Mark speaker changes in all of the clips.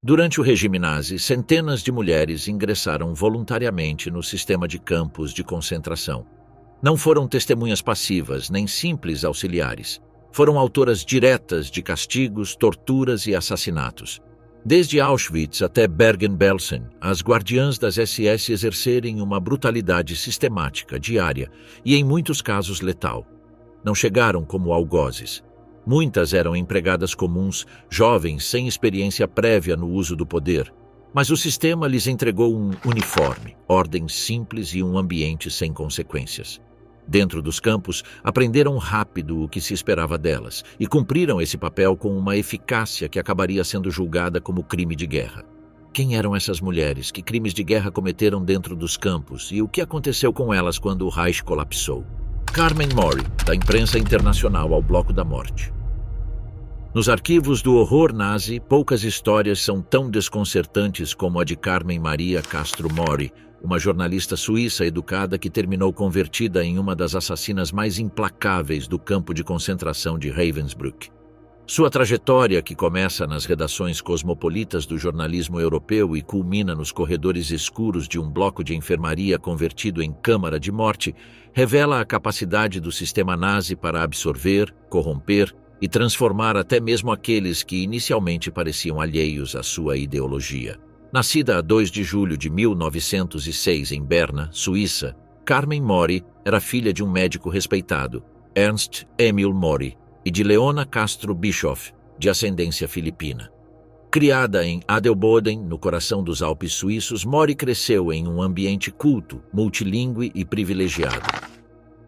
Speaker 1: Durante o regime nazi, centenas de mulheres ingressaram voluntariamente no sistema de campos de concentração. Não foram testemunhas passivas, nem simples auxiliares. Foram autoras diretas de castigos, torturas e assassinatos. Desde Auschwitz até Bergen-Belsen, as guardiãs das SS exercerem uma brutalidade sistemática, diária e, em muitos casos, letal. Não chegaram como algozes. Muitas eram empregadas comuns, jovens sem experiência prévia no uso do poder. Mas o sistema lhes entregou um uniforme, ordens simples e um ambiente sem consequências. Dentro dos campos, aprenderam rápido o que se esperava delas e cumpriram esse papel com uma eficácia que acabaria sendo julgada como crime de guerra. Quem eram essas mulheres? Que crimes de guerra cometeram dentro dos campos? E o que aconteceu com elas quando o Reich colapsou? Carmen Mori, da imprensa internacional ao Bloco da Morte. Nos arquivos do horror nazi, poucas histórias são tão desconcertantes como a de Carmen Maria Castro Mori, uma jornalista suíça educada que terminou convertida em uma das assassinas mais implacáveis do campo de concentração de Ravensbrück. Sua trajetória, que começa nas redações cosmopolitas do jornalismo europeu e culmina nos corredores escuros de um bloco de enfermaria convertido em câmara de morte, revela a capacidade do sistema nazi para absorver, corromper e transformar até mesmo aqueles que inicialmente pareciam alheios à sua ideologia. Nascida a 2 de julho de 1906 em Berna, Suíça, Carmen Mori era filha de um médico respeitado, Ernst Emil Mori, e de Leona Castro Bischoff, de ascendência filipina. Criada em Adelboden, no coração dos Alpes suíços, Mori cresceu em um ambiente culto, multilingüe e privilegiado.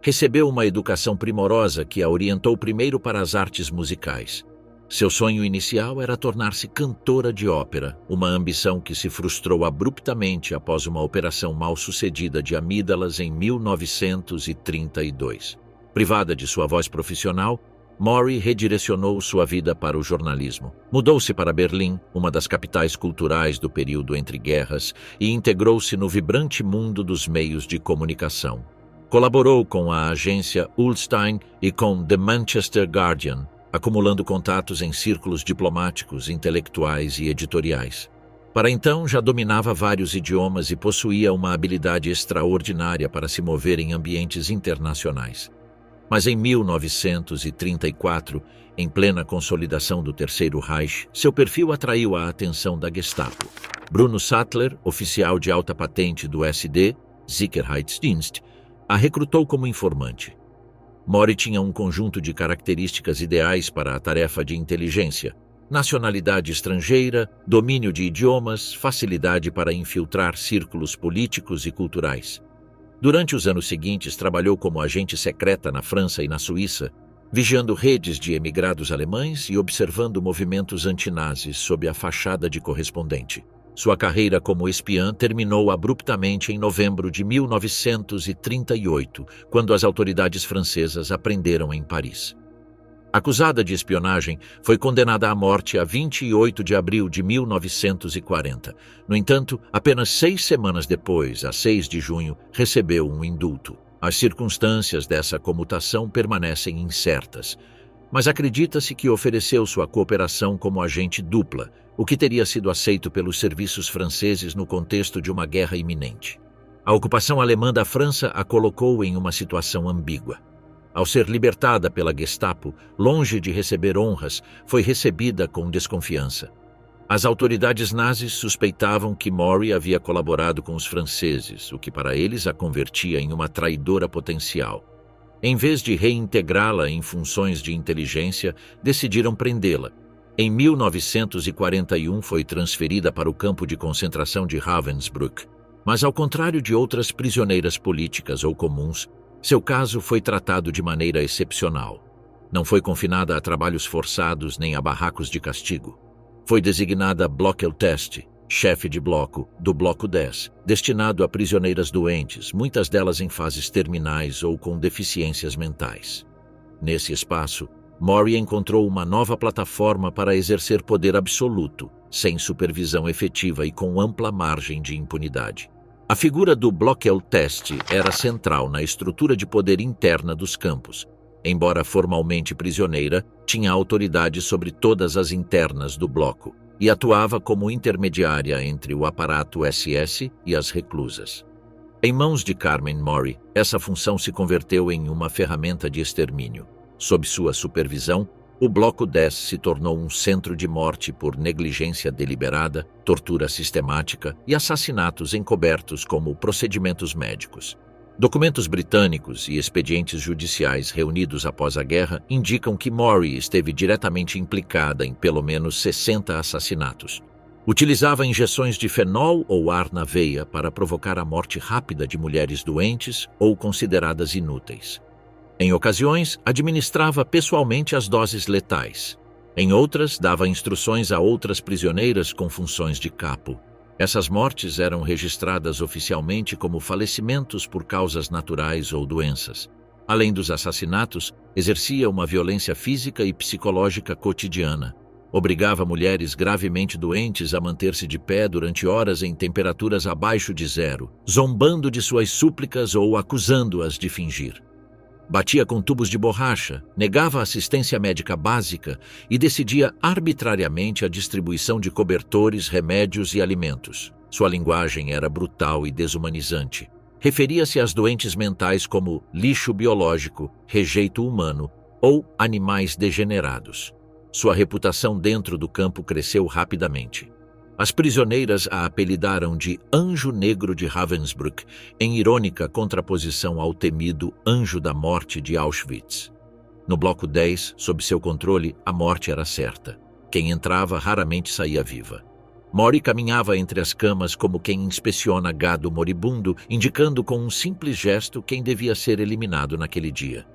Speaker 1: Recebeu uma educação primorosa que a orientou primeiro para as artes musicais. Seu sonho inicial era tornar-se cantora de ópera, uma ambição que se frustrou abruptamente após uma operação mal-sucedida de amígdalas em 1932. Privada de sua voz profissional, Mori redirecionou sua vida para o jornalismo. Mudou-se para Berlim, uma das capitais culturais do período entre guerras, e integrou-se no vibrante mundo dos meios de comunicação. Colaborou com a agência Ullstein e com The Manchester Guardian, acumulando contatos em círculos diplomáticos, intelectuais e editoriais. Para então, já dominava vários idiomas e possuía uma habilidade extraordinária para se mover em ambientes internacionais. Mas em 1934, em plena consolidação do Terceiro Reich, seu perfil atraiu a atenção da Gestapo. Bruno Sattler, oficial de alta patente do SD, Sicherheitsdienst, a recrutou como informante. Mori tinha um conjunto de características ideais para a tarefa de inteligência: nacionalidade estrangeira, domínio de idiomas, facilidade para infiltrar círculos políticos e culturais. Durante os anos seguintes, trabalhou como agente secreta na França e na Suíça, vigiando redes de emigrados alemães e observando movimentos antinazis sob a fachada de correspondente. Sua carreira como espiã terminou abruptamente em novembro de 1938, quando as autoridades francesas a prenderam em Paris. Acusada de espionagem, foi condenada à morte a 28 de abril de 1940. No entanto, apenas 6 semanas depois, a 6 de junho, recebeu um indulto. As circunstâncias dessa comutação permanecem incertas, mas acredita-se que ofereceu sua cooperação como agente dupla, o que teria sido aceito pelos serviços franceses no contexto de uma guerra iminente. A ocupação alemã da França a colocou em uma situação ambígua. Ao ser libertada pela Gestapo, longe de receber honras, foi recebida com desconfiança. As autoridades nazis suspeitavam que Mori havia colaborado com os franceses, o que para eles a convertia em uma traidora potencial. Em vez de reintegrá-la em funções de inteligência, decidiram prendê-la. Em 1941 foi transferida para o campo de concentração de Ravensbrück, mas ao contrário de outras prisioneiras políticas ou comuns, seu caso foi tratado de maneira excepcional. Não foi confinada a trabalhos forçados nem a barracos de castigo. Foi designada Blockeltest, chefe de bloco, do Bloco 10, destinado a prisioneiras doentes, muitas delas em fases terminais ou com deficiências mentais. Nesse espaço, Mori encontrou uma nova plataforma para exercer poder absoluto, sem supervisão efetiva e com ampla margem de impunidade. A figura do Blockeltest era central na estrutura de poder interna dos campos. Embora formalmente prisioneira, tinha autoridade sobre todas as internas do bloco. e atuava como intermediária entre o aparato SS e as reclusas. Em mãos de Carmen Mori, essa função se converteu em uma ferramenta de extermínio. Sob sua supervisão, o Bloco 10 se tornou um centro de morte por negligência deliberada, tortura sistemática e assassinatos encobertos como procedimentos médicos. Documentos britânicos e expedientes judiciais reunidos após a guerra indicam que Mori esteve diretamente implicada em pelo menos 60 assassinatos. Utilizava injeções de fenol ou ar na veia para provocar a morte rápida de mulheres doentes ou consideradas inúteis. Em ocasiões, administrava pessoalmente as doses letais. Em outras, dava instruções a outras prisioneiras com funções de capo. Essas mortes eram registradas oficialmente como falecimentos por causas naturais ou doenças. Além dos assassinatos, exercia uma violência física e psicológica cotidiana. Obrigava mulheres gravemente doentes a manter-se de pé durante horas em temperaturas abaixo de zero, zombando de suas súplicas ou acusando-as de fingir. Batia com tubos de borracha, negava assistência médica básica e decidia arbitrariamente a distribuição de cobertores, remédios e alimentos. Sua linguagem era brutal e desumanizante. Referia-se às doentes mentais como lixo biológico, rejeito humano ou animais degenerados. Sua reputação dentro do campo cresceu rapidamente. As prisioneiras a apelidaram de Anjo Negro de Ravensbrück, em irônica contraposição ao temido Anjo da Morte de Auschwitz. No Bloco 10, sob seu controle, a morte era certa. Quem entrava raramente saía viva. Mori caminhava entre as camas como quem inspeciona gado moribundo, indicando com um simples gesto quem devia ser eliminado naquele dia.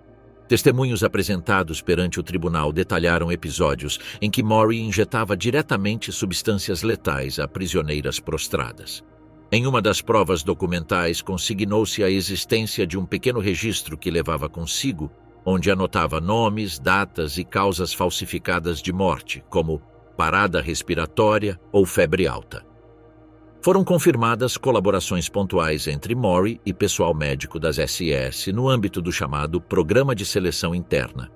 Speaker 1: Testemunhos apresentados perante o tribunal detalharam episódios em que Mori injetava diretamente substâncias letais a prisioneiras prostradas. Em uma das provas documentais, consignou-se a existência de um pequeno registro que levava consigo, onde anotava nomes, datas e causas falsificadas de morte, como parada respiratória ou febre alta. Foram confirmadas colaborações pontuais entre Mori e pessoal médico das SS no âmbito do chamado Programa de Seleção Interna.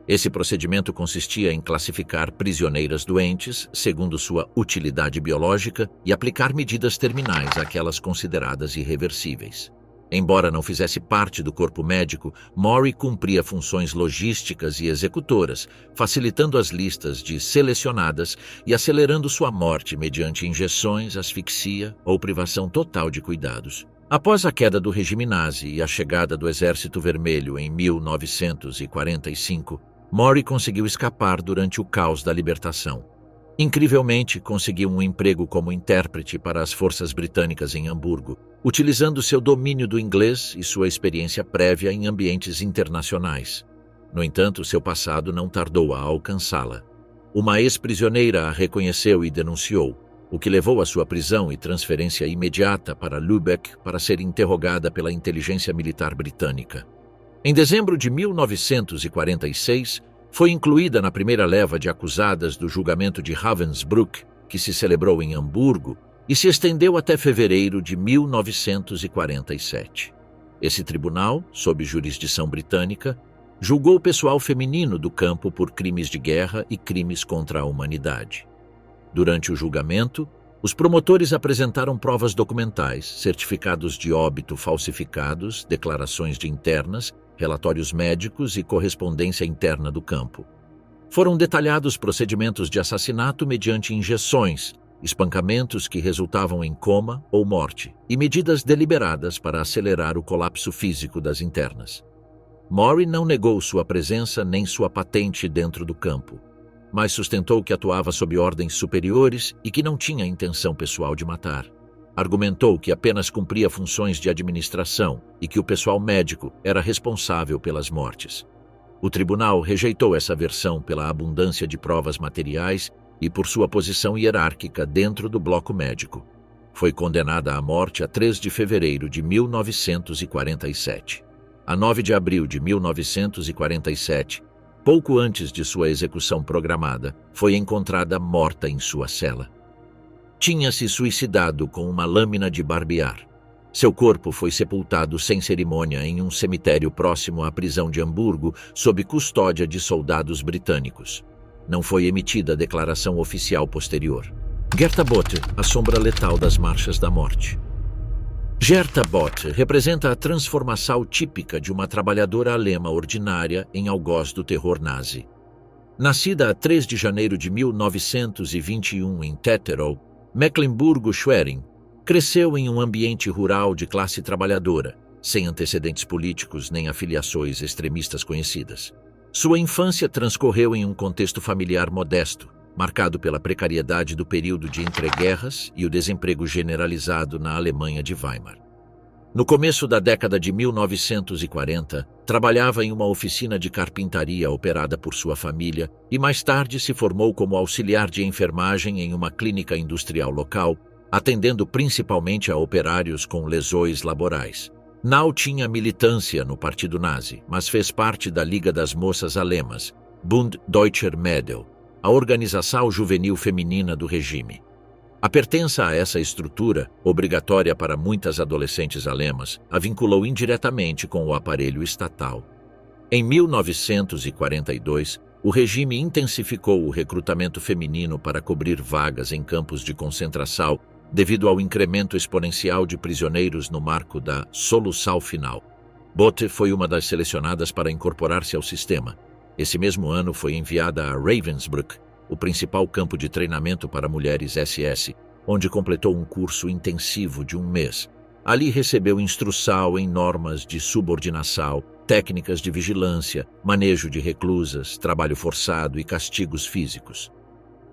Speaker 1: Esse procedimento consistia em classificar prisioneiras doentes segundo sua utilidade biológica e aplicar medidas terminais àquelas consideradas irreversíveis. Embora não fizesse parte do corpo médico, Mori cumpria funções logísticas e executoras, facilitando as listas de selecionadas e acelerando sua morte mediante injeções, asfixia ou privação total de cuidados. Após a queda do regime nazi e a chegada do Exército Vermelho em 1945, Mori conseguiu escapar durante o caos da libertação. Incrivelmente, conseguiu um emprego como intérprete para as forças britânicas em Hamburgo, utilizando seu domínio do inglês e sua experiência prévia em ambientes internacionais. No entanto, seu passado não tardou a alcançá-la. Uma ex-prisioneira a reconheceu e denunciou, o que levou à sua prisão e transferência imediata para Lübeck para ser interrogada pela inteligência militar britânica. Em dezembro de 1946, foi incluída na primeira leva de acusadas do julgamento de Ravensbrück, que se celebrou em Hamburgo, e se estendeu até fevereiro de 1947. Esse tribunal, sob jurisdição britânica, julgou o pessoal feminino do campo por crimes de guerra e crimes contra a humanidade. Durante o julgamento, os promotores apresentaram provas documentais, certificados de óbito falsificados, declarações de internas, relatórios médicos e correspondência interna do campo. Foram detalhados procedimentos de assassinato mediante injeções, espancamentos que resultavam em coma ou morte, e medidas deliberadas para acelerar o colapso físico das internas. Mori não negou sua presença nem sua patente dentro do campo, mas sustentou que atuava sob ordens superiores e que não tinha intenção pessoal de matar. Argumentou que apenas cumpria funções de administração e que o pessoal médico era responsável pelas mortes. O tribunal rejeitou essa versão pela abundância de provas materiais e por sua posição hierárquica dentro do bloco médico. Foi condenada à morte a 3 de fevereiro de 1947. A 9 de abril de 1947, pouco antes de sua execução programada, foi encontrada morta em sua cela. Tinha se suicidado com uma lâmina de barbear. Seu corpo foi sepultado sem cerimônia em um cemitério próximo à prisão de Hamburgo, sob custódia de soldados britânicos. Não foi emitida declaração oficial posterior. Gerda Bothe, a sombra letal das marchas da morte. Gerda Bothe representa a transformação típica de uma trabalhadora alemã ordinária em algoz do terror nazi. Nascida a 3 de janeiro de 1921 em Tetterow, Mecklenburgo-Schwerin, cresceu em um ambiente rural de classe trabalhadora, sem antecedentes políticos nem afiliações extremistas conhecidas. Sua infância transcorreu em um contexto familiar modesto, marcado pela precariedade do período de entreguerras e o desemprego generalizado na Alemanha de Weimar. No começo da década de 1940, trabalhava em uma oficina de carpintaria operada por sua família e mais tarde se formou como auxiliar de enfermagem em uma clínica industrial local, atendendo principalmente a operários com lesões laborais. Não tinha militância no Partido Nazi, mas fez parte da Liga das Moças Alemãs, Bund Deutscher Mädel, a organização juvenil feminina do regime. A pertença a essa estrutura, obrigatória para muitas adolescentes alemãs, a vinculou indiretamente com o aparelho estatal. Em 1942, o regime intensificou o recrutamento feminino para cobrir vagas em campos de concentração devido ao incremento exponencial de prisioneiros no marco da Solução Final. Bothe foi uma das selecionadas para incorporar-se ao sistema. Esse mesmo ano foi enviada a Ravensbrück, o principal campo de treinamento para mulheres SS, onde completou um curso intensivo de 1 mês. Ali recebeu instrução em normas de subordinação, técnicas de vigilância, manejo de reclusas, trabalho forçado e castigos físicos.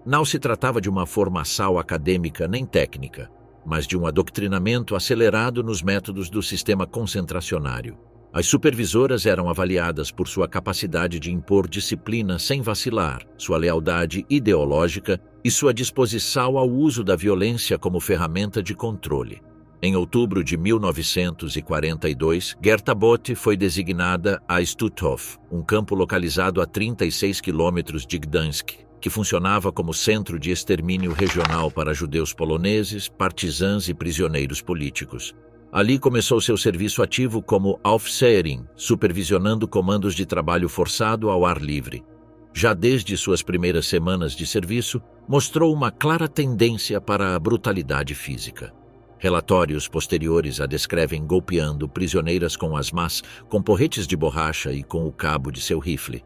Speaker 1: Não se tratava de uma formação acadêmica nem técnica, mas de um adoctrinamento acelerado nos métodos do sistema concentracionário. As supervisoras eram avaliadas por sua capacidade de impor disciplina sem vacilar, sua lealdade ideológica e sua disposição ao uso da violência como ferramenta de controle. Em outubro de 1942, Gerda Bothe foi designada a Stutthof, um campo localizado a 36 quilômetros de Gdansk, que funcionava como centro de extermínio regional para judeus poloneses, partisãs e prisioneiros políticos. Ali começou seu serviço ativo como Aufseherin, supervisionando comandos de trabalho forçado ao ar livre. Já desde suas primeiras semanas de serviço, mostrou uma clara tendência para a brutalidade física. Relatórios posteriores a descrevem golpeando prisioneiras com as mãos, com porretes de borracha e com o cabo de seu rifle.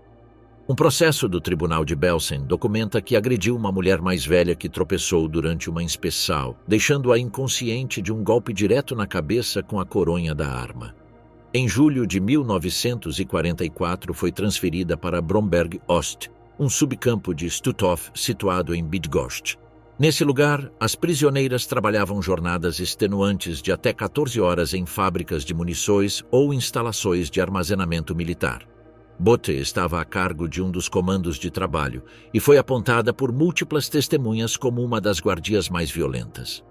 Speaker 1: Um processo do Tribunal de Belsen documenta que agrediu uma mulher mais velha que tropeçou durante uma inspeção, deixando-a inconsciente de um golpe direto na cabeça com a coronha da arma. Em julho de 1944 foi transferida para Bromberg Ost, um subcampo de Stutthof situado em Bydgoszcz. Nesse lugar, as prisioneiras trabalhavam jornadas extenuantes de até 14 horas em fábricas de munições ou instalações de armazenamento militar. Bothe estava a cargo de um dos comandos de trabalho e foi apontada por múltiplas testemunhas como uma das guardias mais violentas.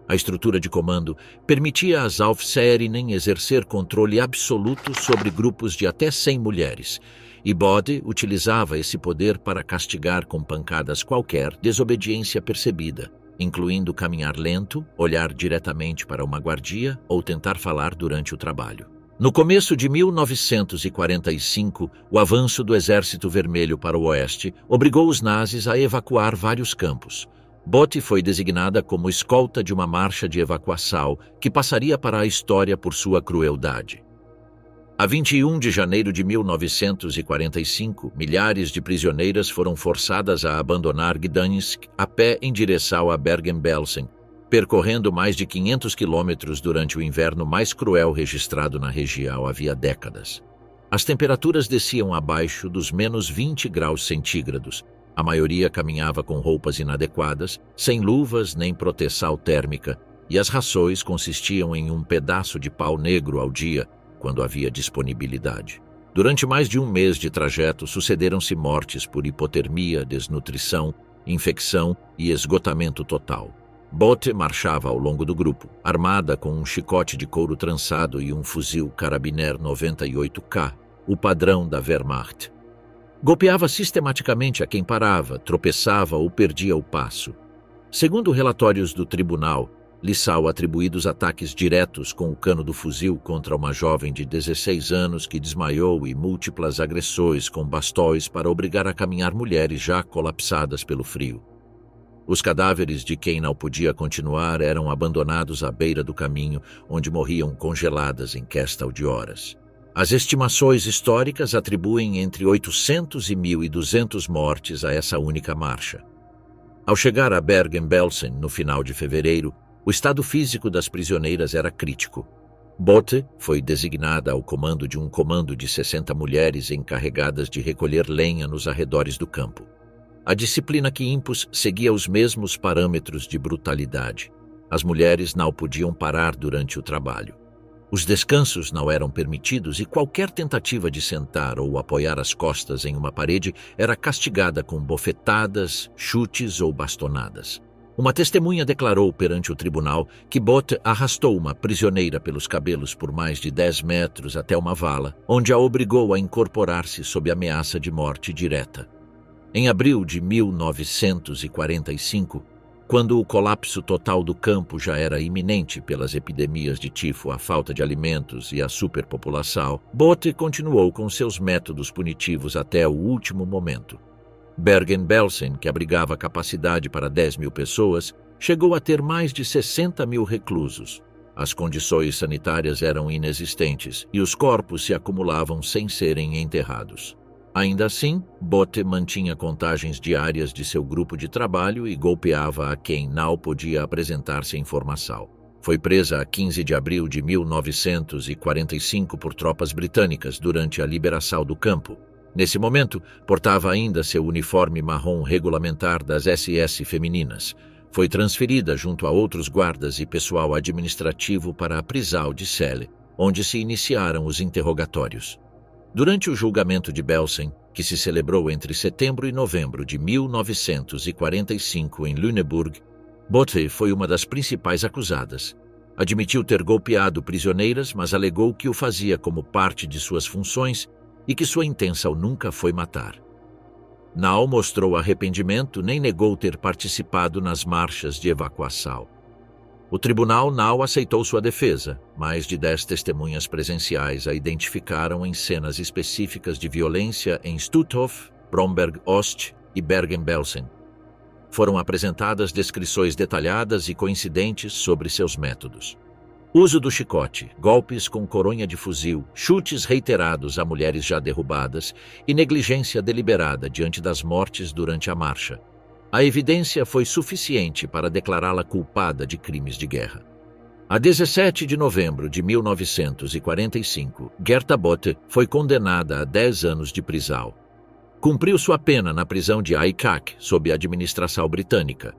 Speaker 1: A estrutura de comando permitia às Aufseherinnen exercer controle absoluto sobre grupos de até 100 mulheres, e Bothe utilizava esse poder para castigar com pancadas qualquer desobediência percebida, incluindo caminhar lento, olhar diretamente para uma guardia ou tentar falar durante o trabalho. No começo de 1945, o avanço do Exército Vermelho para o oeste obrigou os nazis a evacuar vários campos. Bothe foi designada como escolta de uma marcha de evacuação que passaria para a história por sua crueldade. A 21 de janeiro de 1945, milhares de prisioneiras foram forçadas a abandonar Gdansk a pé em direção a Bergen-Belsen, percorrendo mais de 500 quilômetros durante o inverno mais cruel registrado na região havia décadas. As temperaturas desciam abaixo dos menos 20 graus centígrados. A maioria caminhava com roupas inadequadas, sem luvas nem proteção térmica, e as rações consistiam em um pedaço de pau negro ao dia, quando havia disponibilidade. Durante mais de um mês de trajeto, sucederam-se mortes por hipotermia, desnutrição, infecção e esgotamento total. Bothe marchava ao longo do grupo, armada com um chicote de couro trançado e um fuzil Karabiner 98K, o padrão da Wehrmacht. Golpeava sistematicamente a quem parava, tropeçava ou perdia o passo. Segundo relatórios do tribunal, Lissau atribuídos ataques diretos com o cano do fuzil contra uma jovem de 16 anos que desmaiou e múltiplas agressões com bastões para obrigar a caminhar mulheres já colapsadas pelo frio. Os cadáveres de quem não podia continuar eram abandonados à beira do caminho, onde morriam congeladas em questão de horas. As estimações históricas atribuem entre 800 e 1.200 mortes a essa única marcha. Ao chegar a Bergen-Belsen no final de fevereiro, o estado físico das prisioneiras era crítico. Bothe foi designada ao comando de um comando de 60 mulheres encarregadas de recolher lenha nos arredores do campo. A disciplina que impus seguia os mesmos parâmetros de brutalidade. As mulheres não podiam parar durante o trabalho. Os descansos não eram permitidos e qualquer tentativa de sentar ou apoiar as costas em uma parede era castigada com bofetadas, chutes ou bastonadas. Uma testemunha declarou perante o tribunal que Bothe arrastou uma prisioneira pelos cabelos por mais de 10 metros até uma vala, onde a obrigou a incorporar-se sob ameaça de morte direta. Em abril de 1945, quando o colapso total do campo já era iminente pelas epidemias de tifo, a falta de alimentos e a superpopulação, Bothe continuou com seus métodos punitivos até o último momento. Bergen-Belsen, que abrigava capacidade para 10.000 pessoas, chegou a ter mais de 60.000 reclusos. As condições sanitárias eram inexistentes e os corpos se acumulavam sem serem enterrados. Ainda assim, Bothe mantinha contagens diárias de seu grupo de trabalho e golpeava a quem não podia apresentar-se em formação. Foi presa a 15 de abril de 1945 por tropas britânicas durante a liberação do campo. Nesse momento, portava ainda seu uniforme marrom regulamentar das SS femininas. Foi transferida junto a outros guardas e pessoal administrativo para a prisão de Celle, onde se iniciaram os interrogatórios. Durante o julgamento de Belsen, que se celebrou entre setembro e novembro de 1945 em Lüneburg, Bothe foi uma das principais acusadas. Admitiu ter golpeado prisioneiras, mas alegou que o fazia como parte de suas funções e que sua intenção nunca foi matar. Não mostrou arrependimento nem negou ter participado nas marchas de evacuação. O tribunal não aceitou sua defesa. Mais de 10 testemunhas presenciais a identificaram em cenas específicas de violência em Stutthof, Bromberg-Ost e Bergen-Belsen. Foram apresentadas descrições detalhadas e coincidentes sobre seus métodos. Uso do chicote, golpes com coronha de fuzil, chutes reiterados a mulheres já derrubadas e negligência deliberada diante das mortes durante a marcha. A evidência foi suficiente para declará-la culpada de crimes de guerra. A 17 de novembro de 1945, Gerta Bothe foi condenada a 10 anos de prisão. Cumpriu sua pena na prisão de Aykak, sob a administração britânica.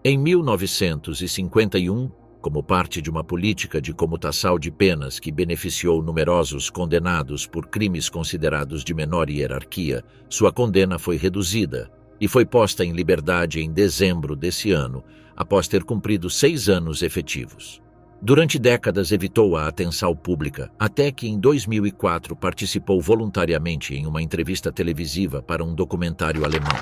Speaker 1: Em 1951, como parte de uma política de comutação de penas que beneficiou numerosos condenados por crimes considerados de menor hierarquia, sua condena foi reduzida e foi posta em liberdade em dezembro desse ano, após ter cumprido 6 anos efetivos. Durante décadas evitou a atenção pública, até que em 2004 participou voluntariamente em uma entrevista televisiva para um documentário alemão.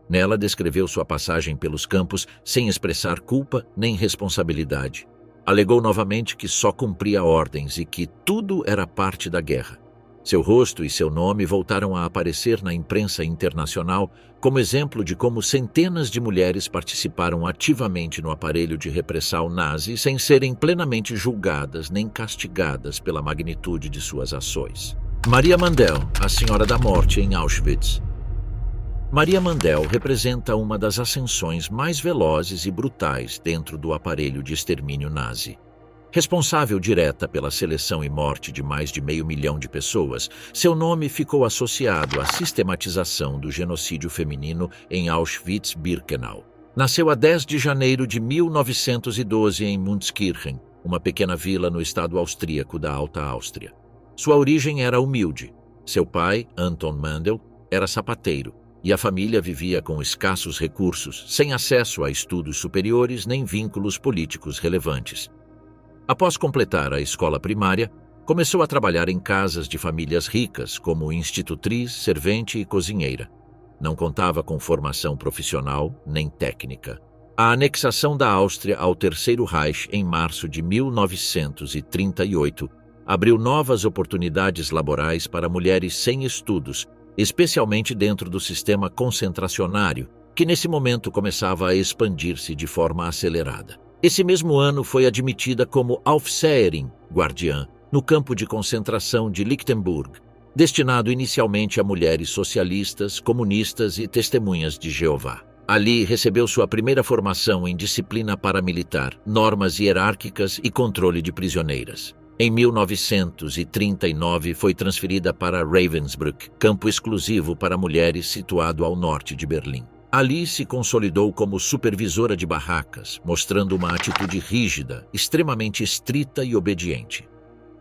Speaker 1: Nela descreveu sua passagem pelos campos sem expressar culpa nem responsabilidade. Alegou novamente que só cumpria ordens e que tudo era parte da guerra. Seu rosto e seu nome voltaram a aparecer na imprensa internacional como exemplo de como centenas de mulheres participaram ativamente no aparelho de repressão nazi sem serem plenamente julgadas nem castigadas pela magnitude de suas ações. Maria Mandel, a Senhora da Morte em Auschwitz. Maria Mandel representa uma das ascensões mais velozes e brutais dentro do aparelho de extermínio nazi. Responsável direta pela seleção e morte de mais de 500 mil de pessoas, seu nome ficou associado à sistematização do genocídio feminino em Auschwitz-Birkenau. Nasceu a 10 de janeiro de 1912 em Mundskirchen, uma pequena vila no estado austríaco da Alta Áustria. Sua origem era humilde. Seu pai, Anton Mandel, era sapateiro, e a família vivia com escassos recursos, sem acesso a estudos superiores nem vínculos políticos relevantes. Após completar a escola primária, começou a trabalhar em casas de famílias ricas, como institutriz, servente e cozinheira. Não contava com formação profissional nem técnica. A anexação da Áustria ao Terceiro Reich em março de 1938 abriu novas oportunidades laborais para mulheres sem estudos, especialmente dentro do sistema concentracionário, que nesse momento começava a expandir-se de forma acelerada. Esse mesmo ano foi admitida como Aufseherin, guardiã, no campo de concentração de Lichtenburg, destinado inicialmente a mulheres socialistas, comunistas e testemunhas de Jeová. Ali recebeu sua primeira formação em disciplina paramilitar, normas hierárquicas e controle de prisioneiras. Em 1939 foi transferida para Ravensbrück, campo exclusivo para mulheres situado ao norte de Berlim. Ali se consolidou como supervisora de barracas, mostrando uma atitude rígida, extremamente estrita e obediente.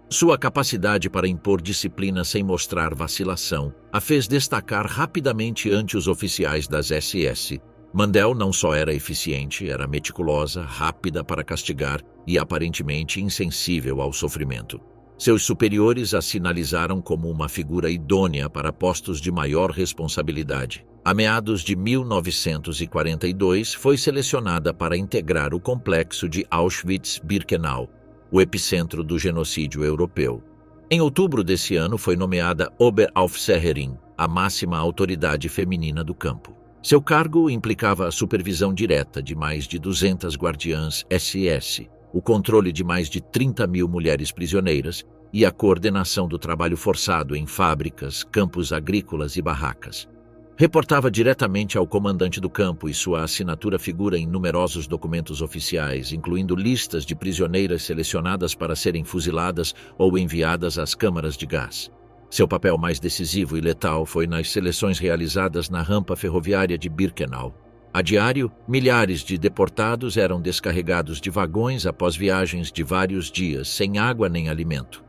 Speaker 1: Sua capacidade para impor disciplina sem mostrar vacilação a fez destacar rapidamente ante os oficiais das SS. Mandel não só era eficiente, era meticulosa, rápida para castigar e aparentemente insensível ao sofrimento. Seus superiores a sinalizaram como uma figura idônea para postos de maior responsabilidade. A meados de 1942, foi selecionada para integrar o complexo de Auschwitz-Birkenau, o epicentro do genocídio europeu. Em outubro desse ano, foi nomeada Oberaufseherin, a máxima autoridade feminina do campo. Seu cargo implicava a supervisão direta de mais de 200 guardiãs SS, o controle de mais de 30.000 mulheres prisioneiras e a coordenação do trabalho forçado em fábricas, campos agrícolas e barracas. Reportava diretamente ao comandante do campo e sua assinatura figura em numerosos documentos oficiais, incluindo listas de prisioneiras selecionadas para serem fuziladas ou enviadas às câmaras de gás. Seu papel mais decisivo e letal foi nas seleções realizadas na rampa ferroviária de Birkenau. A diário, milhares de deportados eram descarregados de vagões após viagens de vários dias, sem água nem alimento.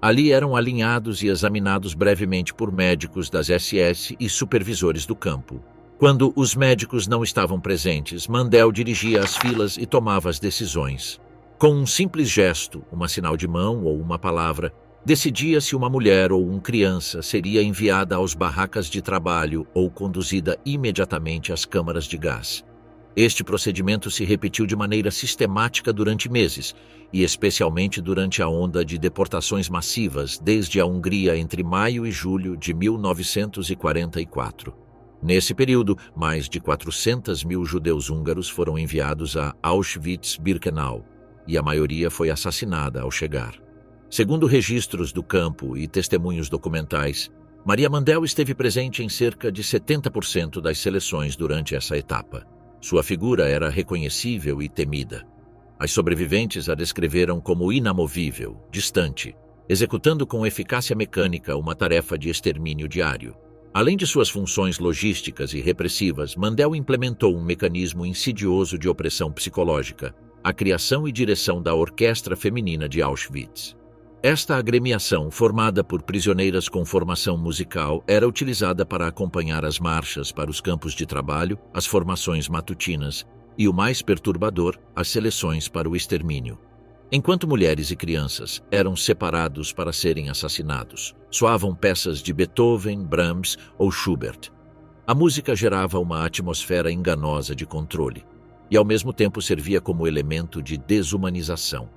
Speaker 1: Ali eram alinhados e examinados brevemente por médicos das SS e supervisores do campo. Quando os médicos não estavam presentes, Mandel dirigia as filas e tomava as decisões. Com um simples gesto, um sinal de mão ou uma palavra, decidia se uma mulher ou uma criança seria enviada aos barracas de trabalho ou conduzida imediatamente às câmaras de gás. Este procedimento se repetiu de maneira sistemática durante meses, e especialmente durante a onda de deportações massivas desde a Hungria entre maio e julho de 1944. Nesse período, mais de 400.000 judeus húngaros foram enviados a Auschwitz-Birkenau, e a maioria foi assassinada ao chegar. Segundo registros do campo e testemunhos documentais, Maria Mandel esteve presente em cerca de 70% das seleções durante essa etapa. Sua figura era reconhecível e temida. As sobreviventes a descreveram como inamovível, distante, executando com eficácia mecânica uma tarefa de extermínio diário. Além de suas funções logísticas e repressivas, Mandel implementou um mecanismo insidioso de opressão psicológica, a criação e direção da Orquestra Feminina de Auschwitz. Esta agremiação, formada por prisioneiras com formação musical, era utilizada para acompanhar as marchas para os campos de trabalho, as formações matutinas e, o mais perturbador, as seleções para o extermínio. Enquanto mulheres e crianças eram separados para serem assassinados, soavam peças de Beethoven, Brahms ou Schubert. A música gerava uma atmosfera enganosa de controle e, ao mesmo tempo, servia como elemento de desumanização.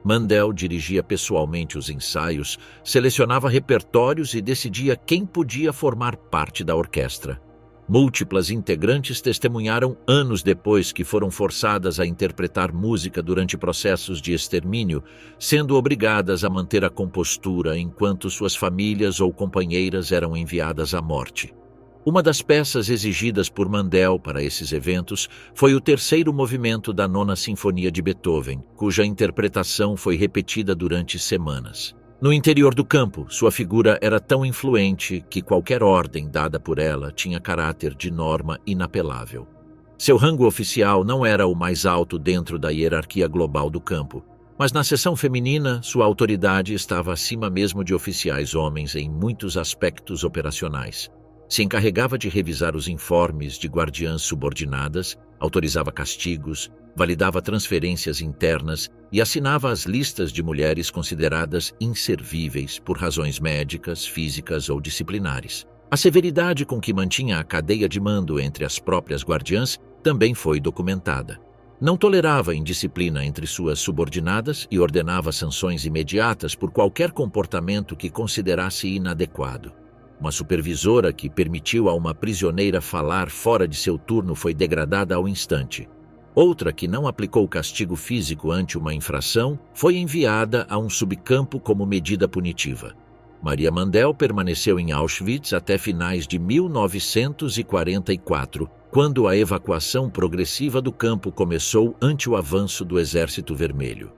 Speaker 1: Mandel dirigia pessoalmente os ensaios, selecionava repertórios e decidia quem podia formar parte da orquestra. Múltiplas integrantes testemunharam anos depois que foram forçadas a interpretar música durante processos de extermínio, sendo obrigadas a manter a compostura enquanto suas famílias ou companheiras eram enviadas à morte. Uma das peças exigidas por Mandel para esses eventos foi o terceiro movimento da Nona Sinfonia de Beethoven, cuja interpretação foi repetida durante semanas. No interior do campo, sua figura era tão influente que qualquer ordem dada por ela tinha caráter de norma inapelável. Seu rango oficial não era o mais alto dentro da hierarquia global do campo, mas na seção feminina, sua autoridade estava acima mesmo de oficiais homens em muitos aspectos operacionais. Se encarregava de revisar os informes de guardiãs subordinadas, autorizava castigos, validava transferências internas e assinava as listas de mulheres consideradas inservíveis por razões médicas, físicas ou disciplinares. A severidade com que mantinha a cadeia de mando entre as próprias guardiãs também foi documentada. Não tolerava indisciplina entre suas subordinadas e ordenava sanções imediatas por qualquer comportamento que considerasse inadequado. Uma supervisora que permitiu a uma prisioneira falar fora de seu turno foi degradada ao instante. Outra que não aplicou castigo físico ante uma infração foi enviada a um subcampo como medida punitiva. Maria Mandel permaneceu em Auschwitz até finais de 1944, quando a evacuação progressiva do campo começou ante o avanço do Exército Vermelho.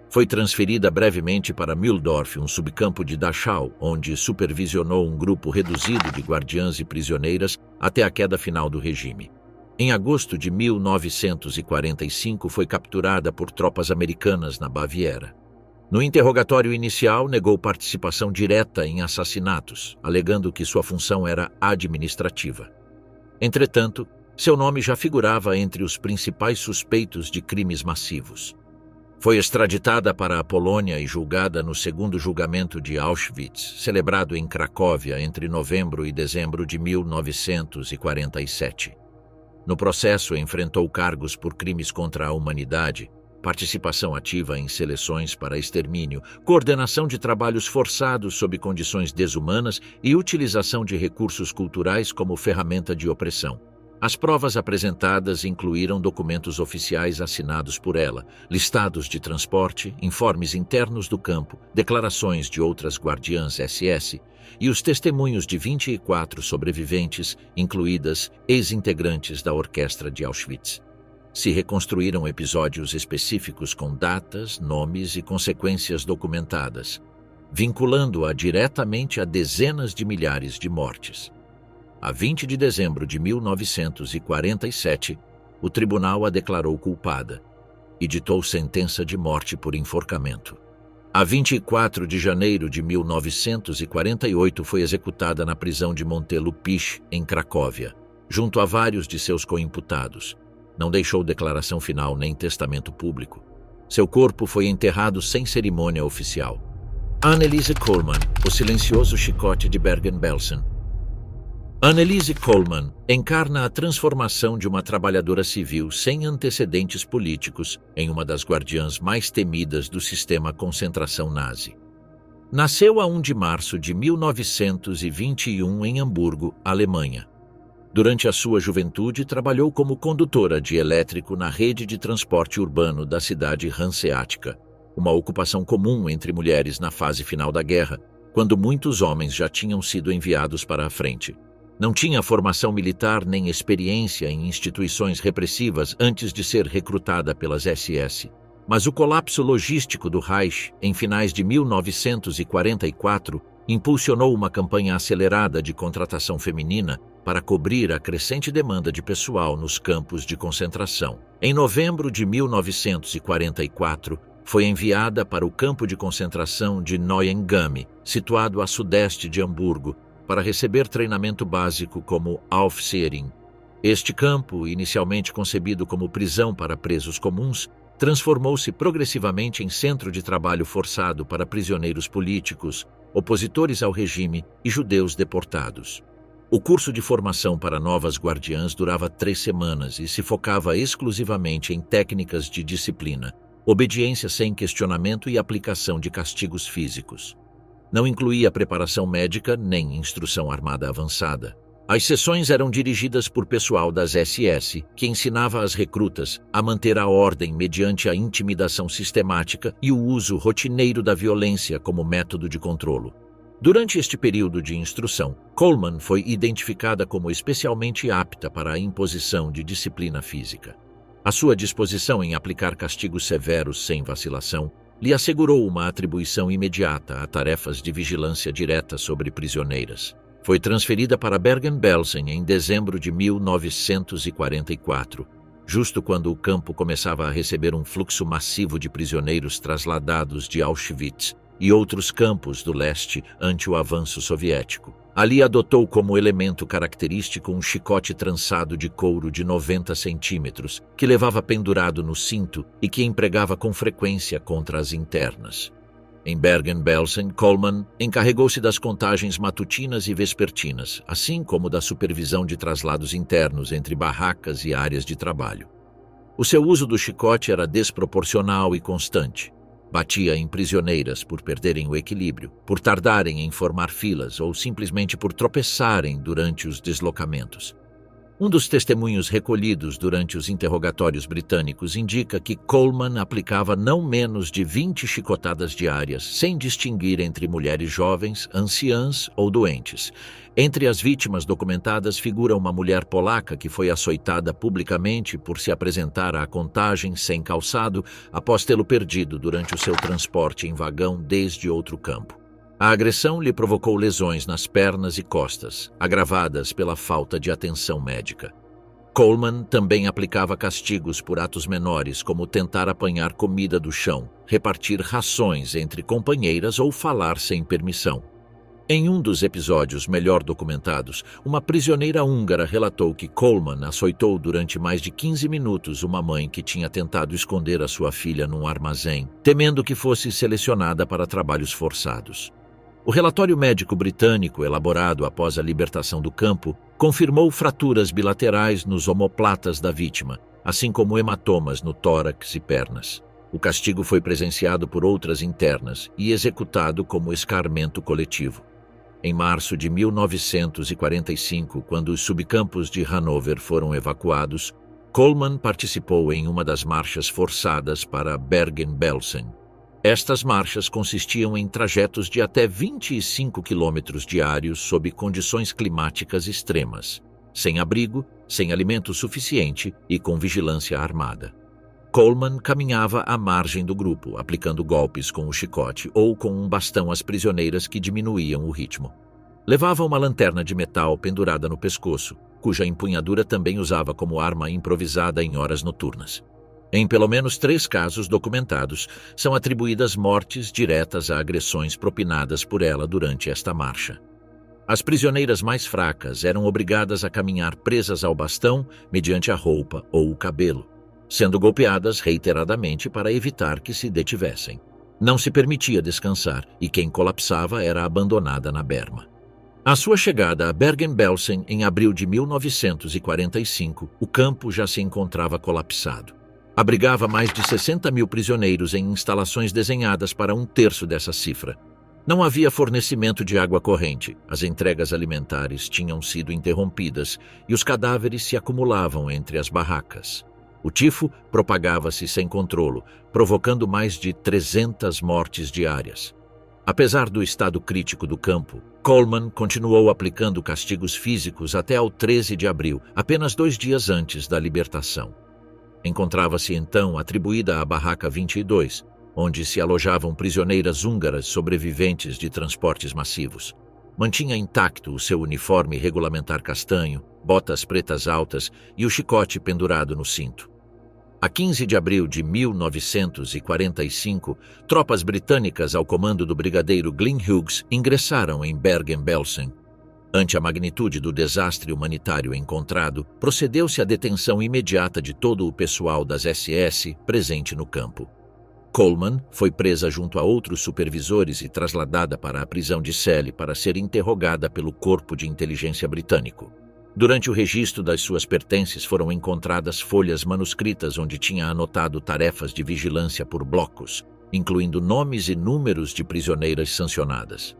Speaker 1: Foi transferida brevemente para Mühldorf, um subcampo de Dachau, onde supervisionou um grupo reduzido de guardiãs e prisioneiras até a queda final do regime. Em agosto de 1945, foi capturada por tropas americanas na Baviera. No interrogatório inicial, negou participação direta em assassinatos, alegando que sua função era administrativa. Entretanto, seu nome já figurava entre os principais suspeitos de crimes massivos. Foi extraditada para a Polônia e julgada no segundo julgamento de Auschwitz, celebrado em Cracóvia entre novembro e dezembro de 1947. No processo, enfrentou cargos por crimes contra a humanidade, participação ativa em seleções para extermínio, coordenação de trabalhos forçados sob condições desumanas e utilização de recursos culturais como ferramenta de opressão. As provas apresentadas incluíram documentos oficiais assinados por ela, listados de transporte, informes internos do campo, declarações de outras guardiãs SS e os testemunhos de 24 sobreviventes, incluídas ex-integrantes da orquestra de Auschwitz. Se reconstruíram episódios específicos com datas, nomes e consequências documentadas, vinculando-a diretamente a dezenas de milhares de mortes. A 20 de dezembro de 1947, o tribunal a declarou culpada e ditou sentença de morte por enforcamento. A 24 de janeiro de 1948 foi executada na prisão de Montelupich, em Cracóvia, junto a vários de seus coimputados. Não deixou declaração final nem testamento público. Seu corpo foi enterrado sem cerimônia oficial. Anneliese Coleman, o silencioso chicote de Bergen-Belsen. Anneliese Coleman encarna a transformação de uma trabalhadora civil sem antecedentes políticos em uma das guardiãs mais temidas do sistema concentração nazi. Nasceu a 1 de março de 1921 em Hamburgo, Alemanha. Durante a sua juventude, trabalhou como condutora de elétrico na rede de transporte urbano da cidade hanseática, uma ocupação comum entre mulheres na fase final da guerra, quando muitos homens já tinham sido enviados para a frente. Não tinha formação militar nem experiência em instituições repressivas antes de ser recrutada pelas SS. Mas o colapso logístico do Reich, em finais de 1944, impulsionou uma campanha acelerada de contratação feminina para cobrir a crescente demanda de pessoal nos campos de concentração. Em novembro de 1944, foi enviada para o campo de concentração de Neuengamme, situado a sudeste de Hamburgo, para receber treinamento básico como Aufseherin. Este campo, inicialmente concebido como prisão para presos comuns, transformou-se progressivamente em centro de trabalho forçado para prisioneiros políticos, opositores ao regime e judeus deportados. O curso de formação para novas guardiãs durava 3 semanas e se focava exclusivamente em técnicas de disciplina, obediência sem questionamento e aplicação de castigos físicos. Não incluía preparação médica nem instrução armada avançada. As sessões eram dirigidas por pessoal das SS, que ensinava as recrutas a manter a ordem mediante a intimidação sistemática e o uso rotineiro da violência como método de controlo. Durante este período de instrução, Coleman foi identificada como especialmente apta para a imposição de disciplina física. A sua disposição em aplicar castigos severos sem vacilação lhe assegurou uma atribuição imediata a tarefas de vigilância direta sobre prisioneiras. Foi transferida para Bergen-Belsen em dezembro de 1944, justo quando o campo começava a receber um fluxo massivo de prisioneiros trasladados de Auschwitz e outros campos do leste ante o avanço soviético. Ali adotou como elemento característico um chicote trançado de couro de 90 centímetros, que levava pendurado no cinto e que empregava com frequência contra as internas. Em Bergen-Belsen, Coleman encarregou-se das contagens matutinas e vespertinas, assim como da supervisão de traslados internos entre barracas e áreas de trabalho. O seu uso do chicote era desproporcional e constante. Batia em prisioneiras por perderem o equilíbrio, por tardarem em formar filas ou simplesmente por tropeçarem durante os deslocamentos. Um dos testemunhos recolhidos durante os interrogatórios britânicos indica que Coleman aplicava não menos de 20 chicotadas diárias, sem distinguir entre mulheres jovens, anciãs ou doentes. Entre as vítimas documentadas figura uma mulher polaca que foi açoitada publicamente por se apresentar à contagem sem calçado após tê-lo perdido durante o seu transporte em vagão desde outro campo. A agressão lhe provocou lesões nas pernas e costas, agravadas pela falta de atenção médica. Coleman também aplicava castigos por atos menores, como tentar apanhar comida do chão, repartir rações entre companheiras ou falar sem permissão. Em um dos episódios melhor documentados, uma prisioneira húngara relatou que Coleman açoitou durante mais de 15 minutos uma mãe que tinha tentado esconder a sua filha num armazém, temendo que fosse selecionada para trabalhos forçados. O relatório médico britânico, elaborado após a libertação do campo, confirmou fraturas bilaterais nos omoplatas da vítima, assim como hematomas no tórax e pernas. O castigo foi presenciado por outras internas e executado como escarmento coletivo. Em março de 1945, quando os subcampos de Hanover foram evacuados, Coleman participou em uma das marchas forçadas para Bergen-Belsen. Estas marchas consistiam em trajetos de até 25 quilômetros diários sob condições climáticas extremas, sem abrigo, sem alimento suficiente e com vigilância armada. Coleman caminhava à margem do grupo, aplicando golpes com o chicote ou com um bastão às prisioneiras que diminuíam o ritmo. Levava uma lanterna de metal pendurada no pescoço, cuja empunhadura também usava como arma improvisada em horas noturnas. Em pelo menos 3 casos documentados, são atribuídas mortes diretas a agressões propinadas por ela durante esta marcha. As prisioneiras mais fracas eram obrigadas a caminhar presas ao bastão mediante a roupa ou o cabelo, sendo golpeadas reiteradamente para evitar que se detivessem. Não se permitia descansar e quem colapsava era abandonada na berma. À sua chegada a Bergen-Belsen em abril de 1945, o campo já se encontrava colapsado. Abrigava mais de 60 mil prisioneiros em instalações desenhadas para 1/3 dessa cifra. Não havia fornecimento de água corrente, as entregas alimentares tinham sido interrompidas e os cadáveres se acumulavam entre as barracas. O tifo propagava-se sem controlo, provocando mais de 300 mortes diárias. Apesar do estado crítico do campo, Coleman continuou aplicando castigos físicos até ao 13 de abril, apenas 2 dias antes da libertação. Encontrava-se então atribuída à Barraca 22, onde se alojavam prisioneiras húngaras sobreviventes de transportes massivos. Mantinha intacto o seu uniforme regulamentar castanho, botas pretas altas e o chicote pendurado no cinto. A 15 de abril de 1945, tropas britânicas ao comando do brigadeiro Glyn Hughes ingressaram em Bergen-Belsen. Ante a magnitude do desastre humanitário encontrado, procedeu-se à detenção imediata de todo o pessoal das SS presente no campo. Coleman foi presa junto a outros supervisores e trasladada para a prisão de Celle para ser interrogada pelo Corpo de Inteligência britânico. Durante o registro das suas pertences foram encontradas folhas manuscritas onde tinha anotado tarefas de vigilância por blocos, incluindo nomes e números de prisioneiras sancionadas.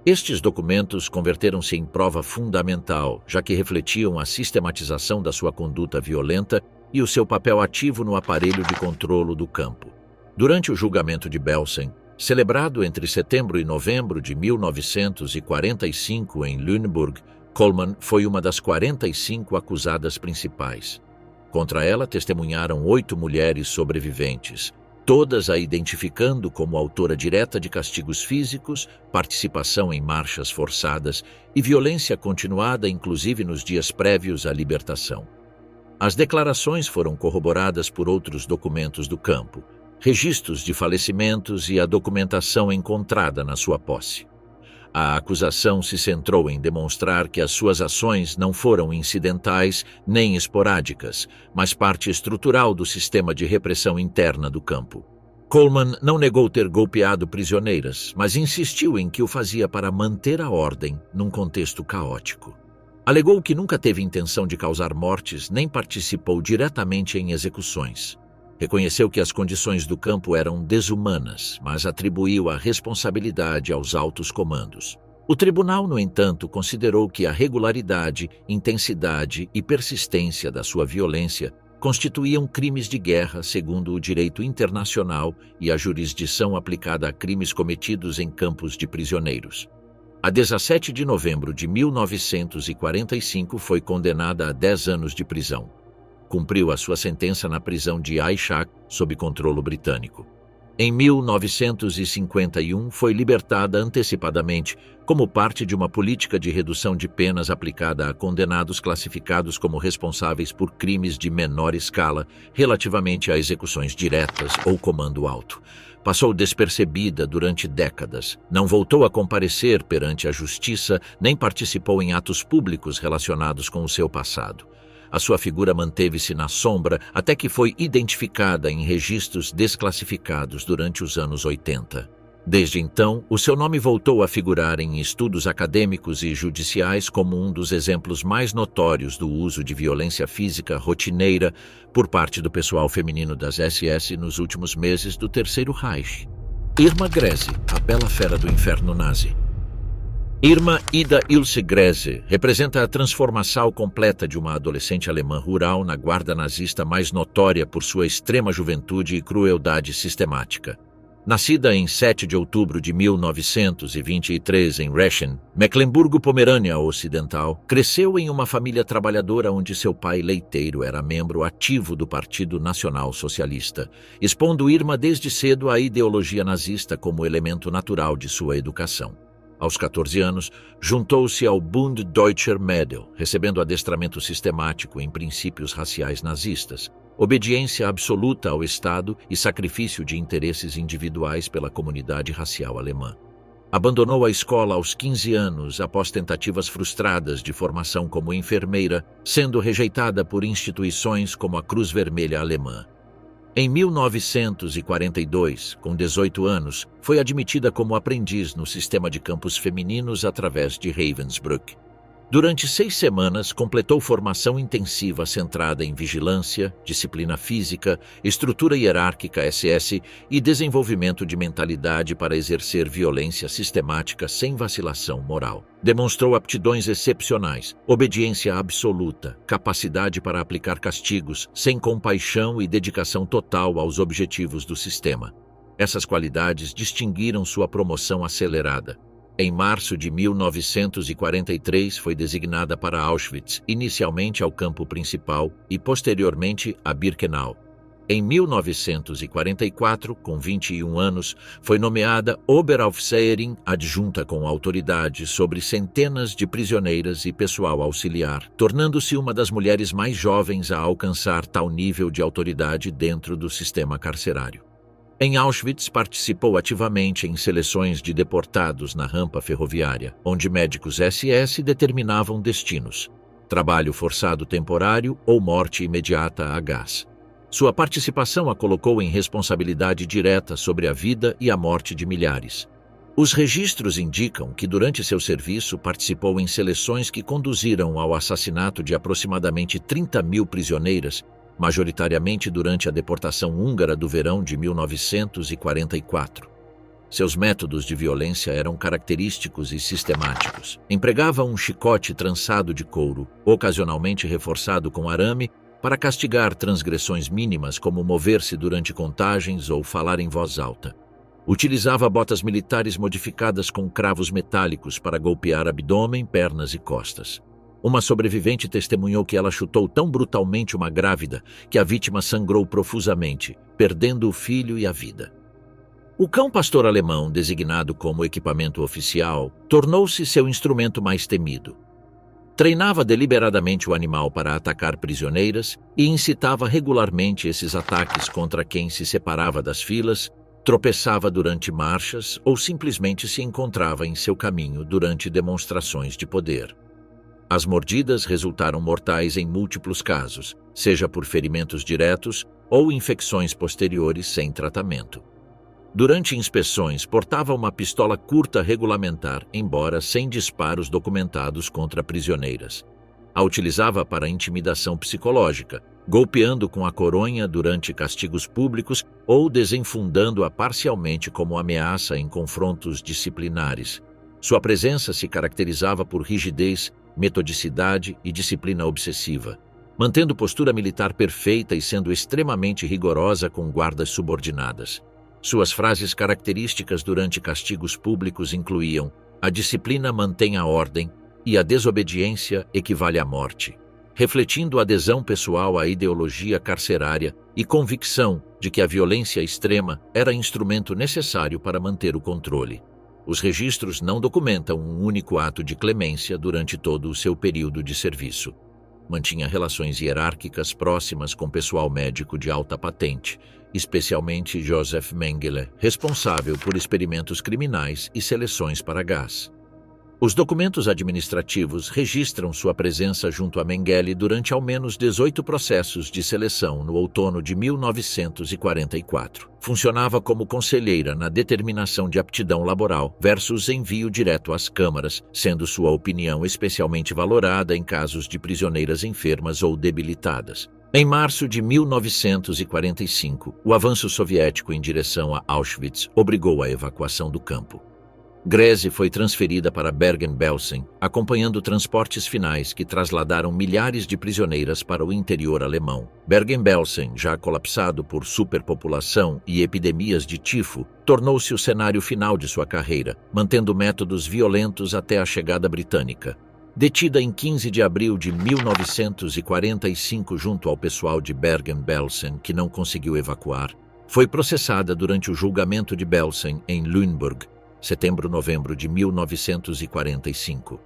Speaker 1: Estes documentos converteram-se em prova fundamental, já que refletiam a sistematização da sua conduta violenta e o seu papel ativo no aparelho de controlo do campo. Durante o julgamento de Belsen, celebrado entre setembro e novembro de 1945 em Lüneburg, Coleman foi uma das 45 acusadas principais. Contra ela testemunharam 8 mulheres sobreviventes, todas a identificando como autora direta de castigos físicos, participação em marchas forçadas e violência continuada inclusive nos dias prévios à libertação. As declarações foram corroboradas por outros documentos do campo, registros de falecimentos e a documentação encontrada na sua posse. A acusação se centrou em demonstrar que as suas ações não foram incidentais nem esporádicas, mas parte estrutural do sistema de repressão interna do campo. Coleman não negou ter golpeado prisioneiras, mas insistiu em que o fazia para manter a ordem num contexto caótico. Alegou que nunca teve intenção de causar mortes nem participou diretamente em execuções. Reconheceu que as condições do campo eram desumanas, mas atribuiu a responsabilidade aos altos comandos. O tribunal, no entanto, considerou que a regularidade, intensidade e persistência da sua violência constituíam crimes de guerra segundo o direito internacional e a jurisdição aplicada a crimes cometidos em campos de prisioneiros. A 17 de novembro de 1945 foi condenada a 10 anos de prisão. Cumpriu a sua sentença na prisão de Aishak, sob controlo britânico. Em 1951, foi libertada antecipadamente, como parte de uma política de redução de penas aplicada a condenados classificados como responsáveis por crimes de menor escala, relativamente a execuções diretas ou comando alto. Passou despercebida durante décadas, não voltou a comparecer perante a justiça, nem participou em atos públicos relacionados com o seu passado. A sua figura manteve-se na sombra até que foi identificada em registros desclassificados durante os anos 80. Desde então, o seu nome voltou a figurar em estudos acadêmicos e judiciais como um dos exemplos mais notórios do uso de violência física rotineira por parte do pessoal feminino das SS nos últimos meses do Terceiro Reich. Irma Grese, a bela fera do inferno nazi. Irma Ida Ilse Grese representa a transformação completa de uma adolescente alemã rural na guarda nazista mais notória por sua extrema juventude e crueldade sistemática. Nascida em 7 de outubro de 1923 em Reschen, Mecklemburgo-Pomerânia Ocidental, cresceu em uma família trabalhadora onde seu pai leiteiro era membro ativo do Partido Nacional Socialista, expondo Irma desde cedo à ideologia nazista como elemento natural de sua educação. Aos 14 anos, juntou-se ao Bund Deutscher Mädel, recebendo adestramento sistemático em princípios raciais nazistas, obediência absoluta ao Estado e sacrifício de interesses individuais pela comunidade racial alemã. Abandonou a escola aos 15 anos após tentativas frustradas de formação como enfermeira, sendo rejeitada por instituições como a Cruz Vermelha Alemã. Em 1942, com 18 anos, foi admitida como aprendiz no sistema de campos femininos através de Ravensbrück. Durante 6 semanas, completou formação intensiva centrada em vigilância, disciplina física, estrutura hierárquica SS e desenvolvimento de mentalidade para exercer violência sistemática sem vacilação moral. Demonstrou aptidões excepcionais, obediência absoluta, capacidade para aplicar castigos, sem compaixão e dedicação total aos objetivos do sistema. Essas qualidades distinguiram sua promoção acelerada. Em março de 1943, foi designada para Auschwitz, inicialmente ao campo principal e posteriormente a Birkenau. Em 1944, com 21 anos, foi nomeada Oberaufseherin adjunta com autoridade sobre centenas de prisioneiras e pessoal auxiliar, tornando-se uma das mulheres mais jovens a alcançar tal nível de autoridade dentro do sistema carcerário. Em Auschwitz, participou ativamente em seleções de deportados na rampa ferroviária, onde médicos SS determinavam destinos: trabalho forçado temporário ou morte imediata a gás. Sua participação a colocou em responsabilidade direta sobre a vida e a morte de milhares. Os registros indicam que durante seu serviço participou em seleções que conduziram ao assassinato de aproximadamente 30 mil prisioneiras, majoritariamente durante a deportação húngara do verão de 1944. Seus métodos de violência eram característicos e sistemáticos. Empregava um chicote trançado de couro, ocasionalmente reforçado com arame, para castigar transgressões mínimas como mover-se durante contagens ou falar em voz alta. Utilizava botas militares modificadas com cravos metálicos para golpear abdômen, pernas e costas. Uma sobrevivente testemunhou que ela chutou tão brutalmente uma grávida que a vítima sangrou profusamente, perdendo o filho e a vida. O cão pastor alemão, designado como equipamento oficial, tornou-se seu instrumento mais temido. Treinava deliberadamente o animal para atacar prisioneiras e incitava regularmente esses ataques contra quem se separava das filas, tropeçava durante marchas ou simplesmente se encontrava em seu caminho durante demonstrações de poder. As mordidas resultaram mortais em múltiplos casos, seja por ferimentos diretos ou infecções posteriores sem tratamento. Durante inspeções, portava uma pistola curta regulamentar, embora sem disparos documentados contra prisioneiras. A utilizava para intimidação psicológica, golpeando com a coronha durante castigos públicos ou desenfundando-a parcialmente como ameaça em confrontos disciplinares. Sua presença se caracterizava por rigidez, metodicidade e disciplina obsessiva, mantendo postura militar perfeita e sendo extremamente rigorosa com guardas subordinadas. Suas frases características durante castigos públicos incluíam: "A disciplina mantém a ordem e a desobediência equivale à morte", refletindo adesão pessoal à ideologia carcerária e convicção de que a violência extrema era instrumento necessário para manter o controle. Os registros não documentam um único ato de clemência durante todo o seu período de serviço. Mantinha relações hierárquicas próximas com pessoal médico de alta patente, especialmente Joseph Mengele, responsável por experimentos criminais e seleções para gás. Os documentos administrativos registram sua presença junto a Mengele durante ao menos 18 processos de seleção no outono de 1944. Funcionava como conselheira na determinação de aptidão laboral versus envio direto às câmaras, sendo sua opinião especialmente valorada em casos de prisioneiras enfermas ou debilitadas. Em março de 1945, o avanço soviético em direção a Auschwitz obrigou a evacuação do campo. Greze foi transferida para Bergen-Belsen, acompanhando transportes finais que trasladaram milhares de prisioneiras para o interior alemão. Bergen-Belsen, já colapsado por superpopulação e epidemias de tifo, tornou-se o cenário final de sua carreira, mantendo métodos violentos até a chegada britânica. Detida em 15 de abril de 1945 junto ao pessoal de Bergen-Belsen, que não conseguiu evacuar, foi processada durante o julgamento de Belsen em Lüneburg, setembro-novembro de 1945.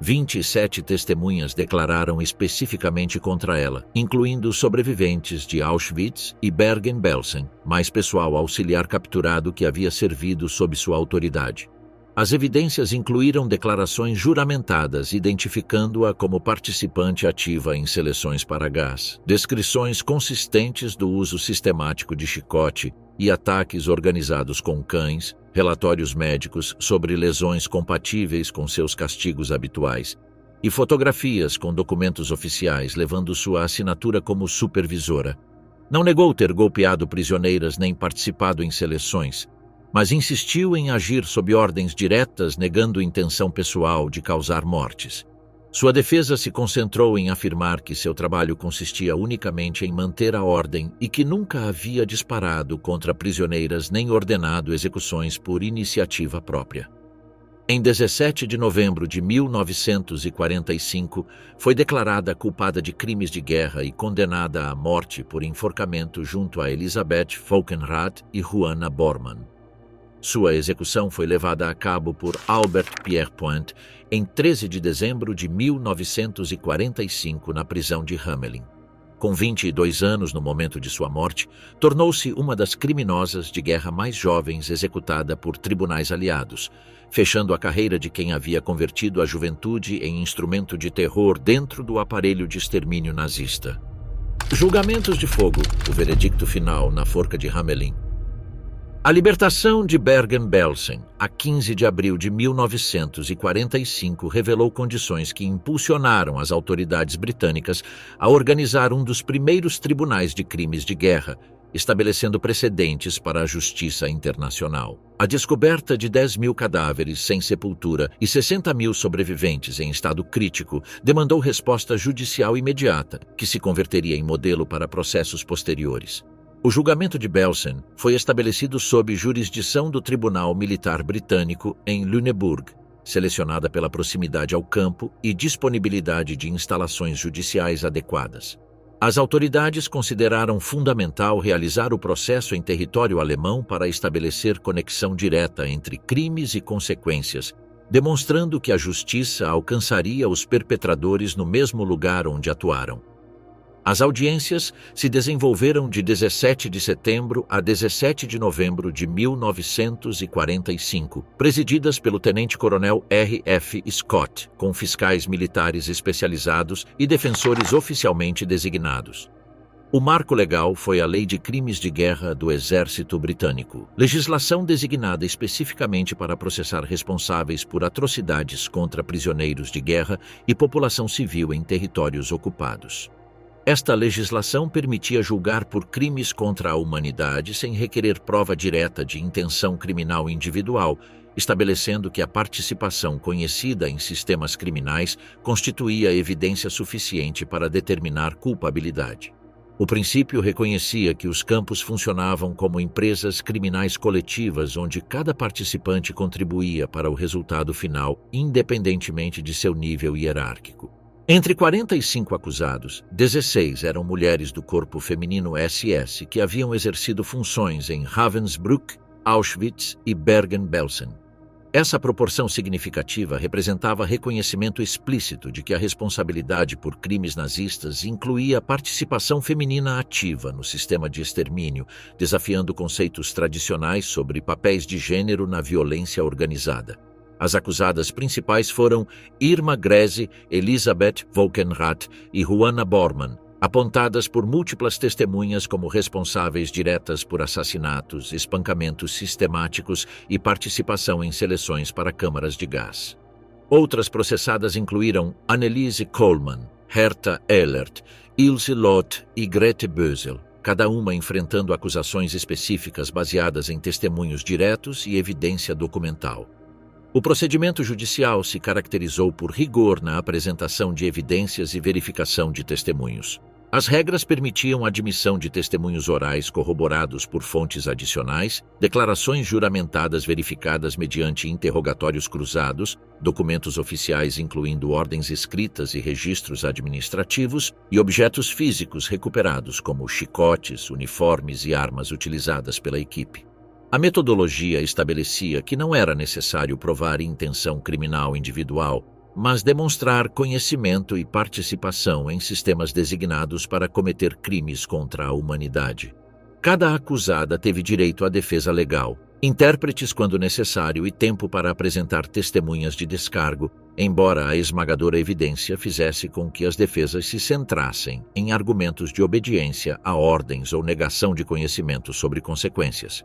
Speaker 1: 27 testemunhas declararam especificamente contra ela, incluindo sobreviventes de Auschwitz e Bergen-Belsen, mais pessoal auxiliar capturado que havia servido sob sua autoridade. As evidências incluíram declarações juramentadas identificando-a como participante ativa em seleções para gás, descrições consistentes do uso sistemático de chicote e ataques organizados com cães, relatórios médicos sobre lesões compatíveis com seus castigos habituais, e fotografias com documentos oficiais levando sua assinatura como supervisora. Não negou ter golpeado prisioneiras nem participado em seleções, mas insistiu em agir sob ordens diretas, negando intenção pessoal de causar mortes. Sua defesa se concentrou em afirmar que seu trabalho consistia unicamente em manter a ordem e que nunca havia disparado contra prisioneiras nem ordenado execuções por iniciativa própria. Em 17 de novembro de 1945, foi declarada culpada de crimes de guerra e condenada à morte por enforcamento junto a Elisabeth Falkenrath e Juana Bormann. Sua execução foi levada a cabo por Albert Pierrepoint em 13 de dezembro de 1945 na prisão de Hamelin. Com 22 anos no momento de sua morte, tornou-se uma das criminosas de guerra mais jovens executada por tribunais aliados, fechando a carreira de quem havia convertido a juventude em instrumento de terror dentro do aparelho de extermínio nazista. Julgamentos de fogo, o veredicto final na forca de Hamelin. A libertação de Bergen-Belsen, a 15 de abril de 1945, revelou condições que impulsionaram as autoridades britânicas a organizar um dos primeiros tribunais de crimes de guerra, estabelecendo precedentes para a justiça internacional. A descoberta de 10 mil cadáveres sem sepultura e 60 mil sobreviventes em estado crítico demandou resposta judicial imediata, que se converteria em modelo para processos posteriores. O julgamento de Belsen foi estabelecido sob jurisdição do Tribunal Militar Britânico em Lüneburg, selecionada pela proximidade ao campo e disponibilidade de instalações judiciais adequadas. As autoridades consideraram fundamental realizar o processo em território alemão para estabelecer conexão direta entre crimes e consequências, demonstrando que a justiça alcançaria os perpetradores no mesmo lugar onde atuaram. As audiências se desenvolveram de 17 de setembro a 17 de novembro de 1945, presididas pelo tenente-coronel R.F. Scott, com fiscais militares especializados e defensores oficialmente designados. O marco legal foi a Lei de Crimes de Guerra do Exército Britânico, legislação designada especificamente para processar responsáveis por atrocidades contra prisioneiros de guerra e população civil em territórios ocupados. Esta legislação permitia julgar por crimes contra a humanidade sem requerer prova direta de intenção criminal individual, estabelecendo que a participação conhecida em sistemas criminais constituía evidência suficiente para determinar culpabilidade. O princípio reconhecia que os campos funcionavam como empresas criminais coletivas onde cada participante contribuía para o resultado final, independentemente de seu nível hierárquico. Entre 45 acusados, 16 eram mulheres do corpo feminino SS que haviam exercido funções em Ravensbrück, Auschwitz e Bergen-Belsen. Essa proporção significativa representava reconhecimento explícito de que a responsabilidade por crimes nazistas incluía a participação feminina ativa no sistema de extermínio, desafiando conceitos tradicionais sobre papéis de gênero na violência organizada. As acusadas principais foram Irma Grese, Elisabeth Volkenrath e Juana Bormann, apontadas por múltiplas testemunhas como responsáveis diretas por assassinatos, espancamentos sistemáticos e participação em seleções para câmaras de gás. Outras processadas incluíram Anneliese Coleman, Herta Ehlert, Ilse Loth e Grete Bösel, cada uma enfrentando acusações específicas baseadas em testemunhos diretos e evidência documental. O procedimento judicial se caracterizou por rigor na apresentação de evidências e verificação de testemunhos. As regras permitiam a admissão de testemunhos orais corroborados por fontes adicionais, declarações juramentadas verificadas mediante interrogatórios cruzados, documentos oficiais incluindo ordens escritas e registros administrativos e objetos físicos recuperados como chicotes, uniformes e armas utilizadas pela equipe. A metodologia estabelecia que não era necessário provar intenção criminal individual, mas demonstrar conhecimento e participação em sistemas designados para cometer crimes contra a humanidade. Cada acusada teve direito à defesa legal, intérpretes quando necessário e tempo para apresentar testemunhas de descargo, embora a esmagadora evidência fizesse com que as defesas se centrassem em argumentos de obediência a ordens ou negação de conhecimento sobre consequências.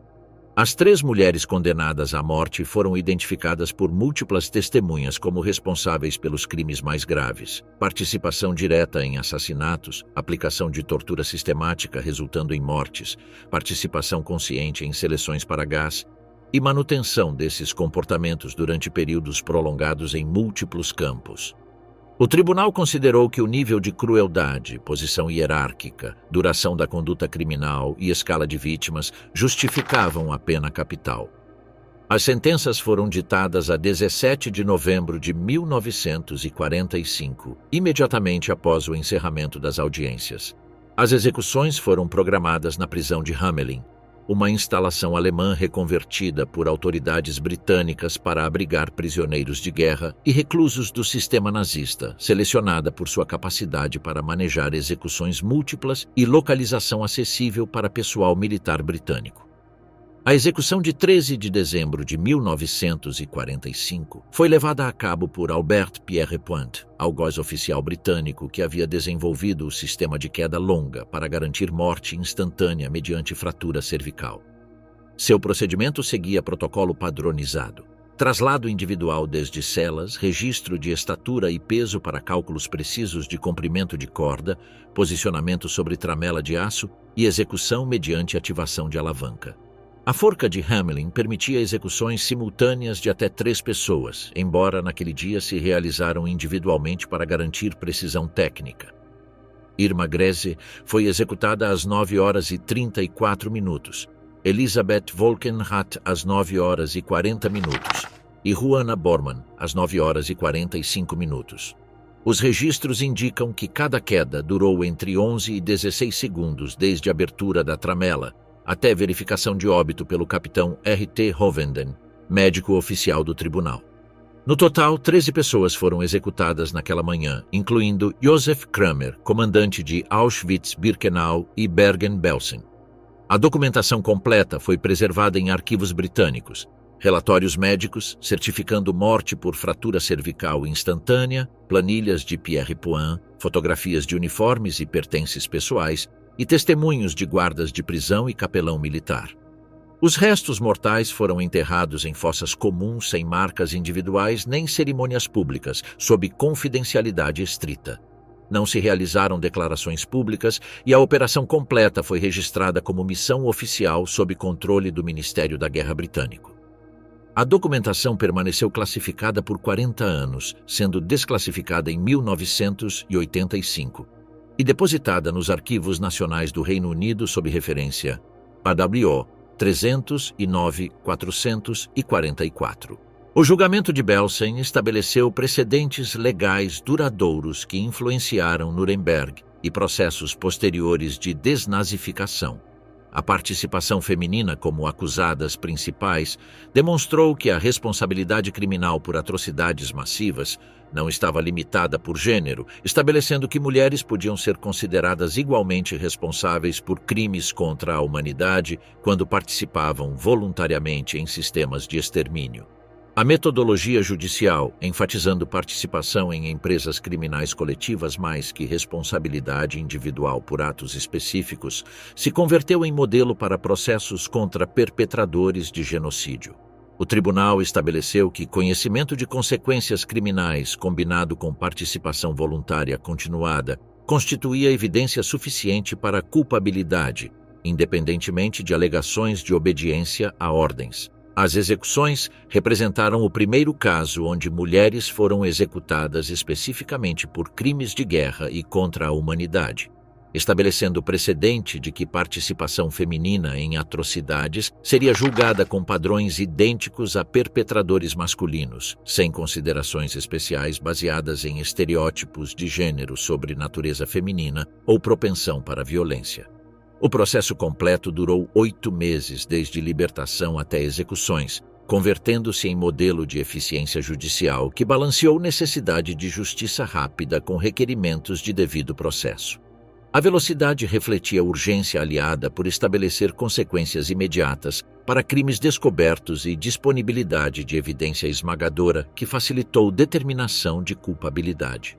Speaker 1: As 3 mulheres condenadas à morte foram identificadas por múltiplas testemunhas como responsáveis pelos crimes mais graves: participação direta em assassinatos, aplicação de tortura sistemática resultando em mortes, participação consciente em seleções para gás e manutenção desses comportamentos durante períodos prolongados em múltiplos campos. O tribunal considerou que o nível de crueldade, posição hierárquica, duração da conduta criminal e escala de vítimas justificavam a pena capital. As sentenças foram ditadas a 17 de novembro de 1945, imediatamente após o encerramento das audiências. As execuções foram programadas na prisão de Hamelin, uma instalação alemã reconvertida por autoridades britânicas para abrigar prisioneiros de guerra e reclusos do sistema nazista, selecionada por sua capacidade para manejar execuções múltiplas e localização acessível para pessoal militar britânico. A execução de 13 de dezembro de 1945 foi levada a cabo por Albert Pierrepoint, algoz oficial britânico que havia desenvolvido o sistema de queda longa para garantir morte instantânea mediante fratura cervical. Seu procedimento seguia protocolo padronizado: traslado individual desde celas, registro de estatura e peso para cálculos precisos de comprimento de corda, posicionamento sobre tramela de aço e execução mediante ativação de alavanca. A forca de Hamelin permitia execuções simultâneas de até 3 pessoas, embora naquele dia se realizaram individualmente para garantir precisão técnica. Irma Grese foi executada às 9h34, Elisabeth Volkenrath às 9h40 e Juana Bormann às 9h45. Os registros indicam que cada queda durou entre 11 e 16 segundos desde a abertura da tramela até verificação de óbito pelo capitão R.T. Hovenden, médico oficial do tribunal. No total, 13 pessoas foram executadas naquela manhã, incluindo Josef Kramer, comandante de Auschwitz-Birkenau e Bergen-Belsen. A documentação completa foi preservada em arquivos britânicos, relatórios médicos certificando morte por fratura cervical instantânea, planilhas de Pierrepoint, fotografias de uniformes e pertences pessoais, e testemunhos de guardas de prisão e capelão militar. Os restos mortais foram enterrados em fossas comuns sem marcas individuais nem cerimônias públicas, sob confidencialidade estrita. Não se realizaram declarações públicas e a operação completa foi registrada como missão oficial sob controle do Ministério da Guerra britânico. A documentação permaneceu classificada por 40 anos, sendo desclassificada em 1985 e depositada nos Arquivos Nacionais do Reino Unido sob referência AWO 309-444. O julgamento de Belsen estabeleceu precedentes legais duradouros que influenciaram Nuremberg e processos posteriores de desnazificação. A participação feminina como acusadas principais demonstrou que a responsabilidade criminal por atrocidades massivas não estava limitada por gênero, estabelecendo que mulheres podiam ser consideradas igualmente responsáveis por crimes contra a humanidade quando participavam voluntariamente em sistemas de extermínio. A metodologia judicial, enfatizando participação em empresas criminais coletivas mais que responsabilidade individual por atos específicos, se converteu em modelo para processos contra perpetradores de genocídio. O tribunal estabeleceu que conhecimento de consequências criminais combinado com participação voluntária continuada constituía evidência suficiente para a culpabilidade, independentemente de alegações de obediência a ordens. As execuções representaram o primeiro caso onde mulheres foram executadas especificamente por crimes de guerra e contra a humanidade, estabelecendo o precedente de que participação feminina em atrocidades seria julgada com padrões idênticos a perpetradores masculinos, sem considerações especiais baseadas em estereótipos de gênero sobre natureza feminina ou propensão para a violência. O processo completo durou 8 meses, desde libertação até execuções, convertendo-se em modelo de eficiência judicial que balanceou necessidade de justiça rápida com requerimentos de devido processo. A velocidade refletia a urgência aliada por estabelecer consequências imediatas para crimes descobertos e disponibilidade de evidência esmagadora que facilitou determinação de culpabilidade.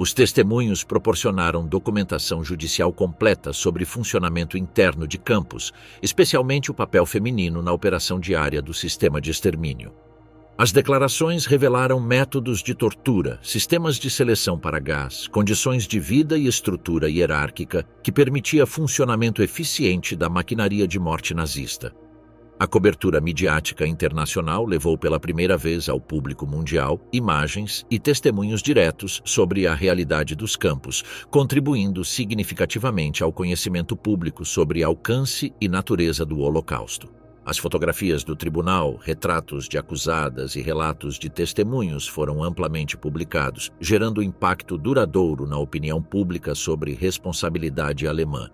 Speaker 1: Os testemunhos proporcionaram documentação judicial completa sobre funcionamento interno de campos, especialmente o papel feminino na operação diária do sistema de extermínio. As declarações revelaram métodos de tortura, sistemas de seleção para gás, condições de vida e estrutura hierárquica que permitia funcionamento eficiente da maquinaria de morte nazista. A cobertura midiática internacional levou pela primeira vez ao público mundial imagens e testemunhos diretos sobre a realidade dos campos, contribuindo significativamente ao conhecimento público sobre alcance e natureza do Holocausto. As fotografias do tribunal, retratos de acusadas e relatos de testemunhos foram amplamente publicados, gerando impacto duradouro na opinião pública sobre responsabilidade alemã.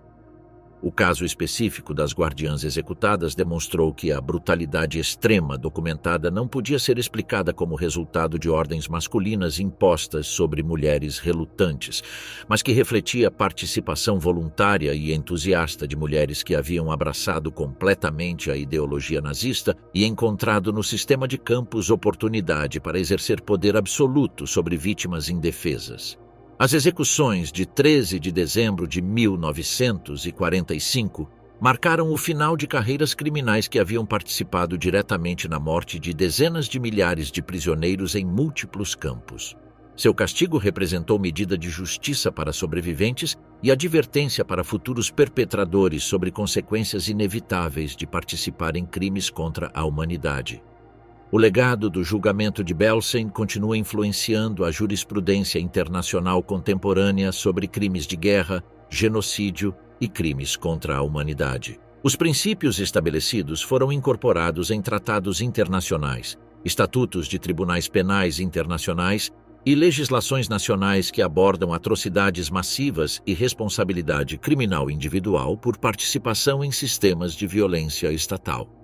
Speaker 1: O caso específico das guardiãs executadas demonstrou que a brutalidade extrema documentada não podia ser explicada como resultado de ordens masculinas impostas sobre mulheres relutantes, mas que refletia a participação voluntária e entusiasta de mulheres que haviam abraçado completamente a ideologia nazista e encontrado no sistema de campos oportunidade para exercer poder absoluto sobre vítimas indefesas. As execuções de 13 de dezembro de 1945 marcaram o final de carreiras criminais que haviam participado diretamente na morte de dezenas de milhares de prisioneiros em múltiplos campos. Seu castigo representou medida de justiça para sobreviventes e advertência para futuros perpetradores sobre consequências inevitáveis de participar em crimes contra a humanidade. O legado do julgamento de Belsen continua influenciando a jurisprudência internacional contemporânea sobre crimes de guerra, genocídio e crimes contra a humanidade. Os princípios estabelecidos foram incorporados em tratados internacionais, estatutos de tribunais penais internacionais e legislações nacionais que abordam atrocidades massivas e responsabilidade criminal individual por participação em sistemas de violência estatal.